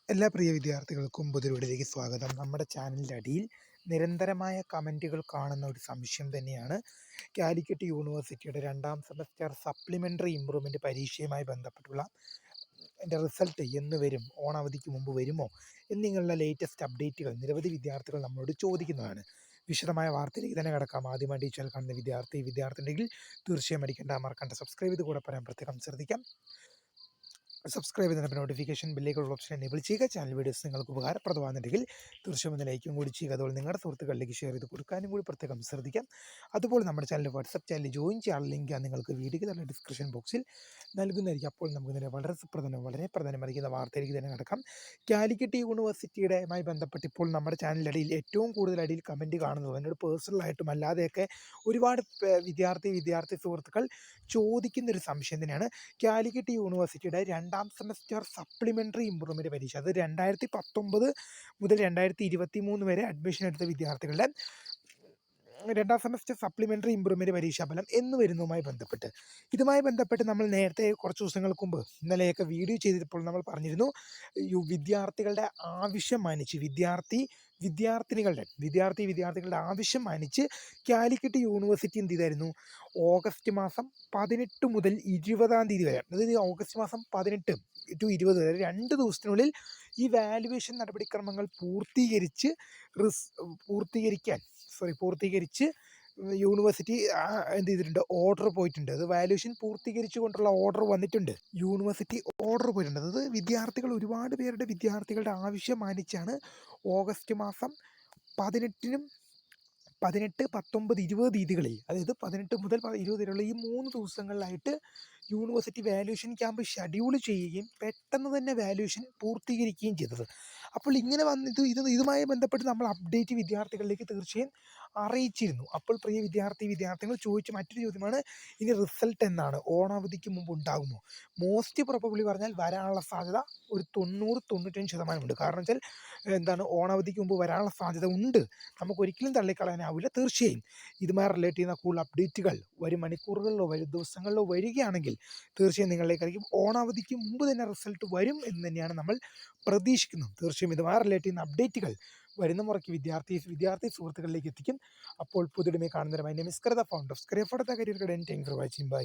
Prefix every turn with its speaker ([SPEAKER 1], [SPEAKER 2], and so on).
[SPEAKER 1] എല്ലാ പ്രിയ വിദ്യാർത്ഥികൾക്കും പുതിയൊരുവിടിലേക്ക് സ്വാഗതം. നമ്മുടെ ചാനലിൻ്റെ അടിയിൽ നിരന്തരമായ കമൻറ്റുകൾ കാണുന്ന ഒരു സംശയം തന്നെയാണ് കാലിക്കറ്റ് യൂണിവേഴ്സിറ്റിയുടെ 2ാം സെമസ്റ്റർ സപ്ലിമെൻ്ററി ഇംപ്രൂവ്മെൻറ്റ് പരീക്ഷയുമായി ബന്ധപ്പെട്ടുള്ള എൻ്റെ റിസൾട്ട് എന്ന് വരും, ഓണാവധിക്ക് മുമ്പ് വരുമോ എന്നിങ്ങനെയുള്ള ലേറ്റസ്റ്റ് അപ്ഡേറ്റുകൾ നിരവധി വിദ്യാർത്ഥികൾ നമ്മളോട് ചോദിക്കുന്നതാണ്. വിശദമായ വാർത്തയിലേക്ക് തന്നെ കിടക്കാം. ആദ്യമായിട്ട് ഈ ചാനൽ കാണുന്ന വിദ്യാർത്ഥിയുണ്ടെങ്കിൽ തീർച്ചയായും അടിക്കേണ്ട മറക്കണ്ട സബ്സ്ക്രൈബ് ചെയ്ത് കൂടെ പറയാൻ പ്രത്യേകം ശ്രദ്ധിക്കാം. സബ്സ്ക്രൈബ് ചെയ്തതിനൊപ്പം നോട്ടിഫിക്കേഷൻ ബെല്ലേക്കുള്ള ഓപ്ഷൻ എനേബിൾ ചെയ്യുക. ചാനൽ വീഡിയോസ് നിങ്ങൾക്ക് ഉപകാരപ്രദമാകുന്നുണ്ടെങ്കിൽ തീർച്ചയായും ഒന്ന് ലൈക്കും കൂടി ചെയ്യുക. അതുപോലെ നിങ്ങളുടെ സുഹൃത്തുക്കളിലേക്ക് ഷെയർ ചെയ്ത് കൊടുക്കാനും കൂടി പ്രത്യേകം ശ്രദ്ധിക്കാം. അതുപോലെ നമ്മുടെ ചാനൽ വാട്സപ്പ് ചാനൽ ജോയിൻ ചെയ്യാനുള്ള ലിങ്ക് നിങ്ങൾക്ക് വീഡിയോയ്ക്ക് തന്നെ ഡിസ്ക്രിപ്ഷൻ ബോക്സിൽ നൽകുന്നതായിരിക്കും. അപ്പോൾ നമുക്ക് തന്നെ വളരെ പ്രധാനമറിയിക്കുന്ന വാർത്തയിലേക്ക് തന്നെ നടക്കാം. കാലിക്കറ്റ് യൂണിവേഴ്സിറ്റിയുമായി ബന്ധപ്പെട്ട് ഇപ്പോൾ നമ്മുടെ ചാനലിൻ്റെ അടിയിൽ ഏറ്റവും കൂടുതൽ അടിയിൽ കമൻറ്റ് കാണുന്നത് എന്നോട് പേഴ്സണലായിട്ടും അല്ലാതെയൊക്കെ ഒരുപാട് വിദ്യാർത്ഥി സുഹൃത്തുക്കൾ ചോദിക്കുന്നൊരു സംശയം തന്നെയാണ്. കാലിക്കറ്റ് യൂണിവേഴ്സിറ്റിയുടെ 2ാം സെമസ്റ്റർ സപ്ലിമെൻ്ററി ഇംപ്രൂവ്മെൻറ്റ് പരീക്ഷ, അത് 2019 മുതൽ 2023 വരെ അഡ്മിഷൻ എടുത്ത വിദ്യാർത്ഥികളുടെ 2ാം സെമസ്റ്റർ സപ്ലിമെൻ്ററി ഇംപ്രൂവ്മെൻറ്റ് പരീക്ഷാഫലം എന്ന് വരുന്നതുമായി ബന്ധപ്പെട്ട് നമ്മൾ നേരത്തെ കുറച്ച് ദിവസങ്ങൾക്ക് മുമ്പ് ഇന്നലെയൊക്കെ വീഡിയോ ചെയ്തപ്പോൾ നമ്മൾ പറഞ്ഞിരുന്നു, വിദ്യാർത്ഥികളുടെ ആവശ്യം മാനിച്ച് വിദ്യാർത്ഥികളുടെ ആവശ്യം മാനിച്ച് കാലിക്കറ്റ് യൂണിവേഴ്സിറ്റി എന്ത് ചെയ്തായിരുന്നു, ഓഗസ്റ്റ് മാസം 18 മുതൽ 20 തീയതി വരെ, അതായത് ഓഗസ്റ്റ് മാസം 18 ടു 20 വരെ 2 ദിവസത്തിനുള്ളിൽ ഈ വാല്യുവേഷൻ നടപടിക്രമങ്ങൾ പൂർത്തീകരിച്ച് യൂണിവേഴ്സിറ്റി എന്ത് ചെയ്തിട്ടുണ്ട്, ഓർഡർ പോയിട്ടുണ്ട്. അത് വാല്യുവേഷൻ പൂർത്തീകരിച്ചു കൊണ്ടുള്ള ഓർഡർ വന്നിട്ടുണ്ട്. യൂണിവേഴ്സിറ്റി ഓർഡർ പോയിട്ടുണ്ട്. അത് ഒരുപാട് പേരുടെ വിദ്യാർത്ഥികളുടെ ആവശ്യം മാനിച്ചാണ് ഓഗസ്റ്റ് മാസം 18, 19, 20 തീയതികളിൽ, അതായത് 18 മുതൽ 20 വരെയുള്ള ഈ 3 ദിവസങ്ങളിലായിട്ട് യൂണിവേഴ്സിറ്റി വാല്യുവേഷൻ ക്യാമ്പ് ഷെഡ്യൂൾ ചെയ്യുകയും പെട്ടെന്ന് തന്നെ വാല്യുവേഷൻ പൂർത്തീകരിക്കുകയും ചെയ്തത്. അപ്പോൾ ഇങ്ങനെ ഇതുമായി ബന്ധപ്പെട്ട് നമ്മൾ അപ്ഡേറ്റ് വിദ്യാർത്ഥികളിലേക്ക് തീർച്ചയായും അറിയിച്ചിരുന്നു. അപ്പോൾ പ്രിയ വിദ്യാർത്ഥികൾ ചോദിച്ച മറ്റൊരു ചോദ്യമാണ്, ഇനി റിസൾട്ട് എന്നാണ്, ഓണാവധിക്ക് മുമ്പ് ഉണ്ടാകുമോ? മോസ്റ്റ് പ്രോബബിളി പറഞ്ഞാൽ വരാനുള്ള സാധ്യത ഒരു 90-95% ഉണ്ട്. കാരണം വെച്ചാൽ ഓണാവധിക്ക് മുമ്പ് വരാനുള്ള സാധ്യത ഉണ്ട്. നമുക്കൊരിക്കലും തള്ളിക്കളയാനാവില്ല. തീർച്ചയായും ഇതുമായി റിലേറ്റ് ചെയ്യുന്ന കൂടുതൽ അപ്ഡേറ്റുകൾ വരും മണിക്കൂറുകളിലോ വരും ദിവസങ്ങളിലോ വരികയാണെങ്കിൽ തീർച്ചയായും നിങ്ങളിലേക്കായിരിക്കും. ഓണാവധിക്ക് മുമ്പ് തന്നെ റിസൾട്ട് വരും എന്ന് തന്നെയാണ് നമ്മൾ പ്രതീക്ഷിക്കുന്നത്. തീർച്ചയായും ഇതുമായി റിലേറ്റ് ചെയ്യുന്ന അപ്ഡേറ്റുകൾ വരുന്ന മുറയ്ക്ക് വിദ്യാർത്ഥി സുഹൃത്തുക്കളിലേക്ക് എത്തിക്കും. അപ്പോൾ പുതിയ കാണുന്നവരുമായി നമസ്കാരം. Founder of career for the career guidance. Thank you for watching. By.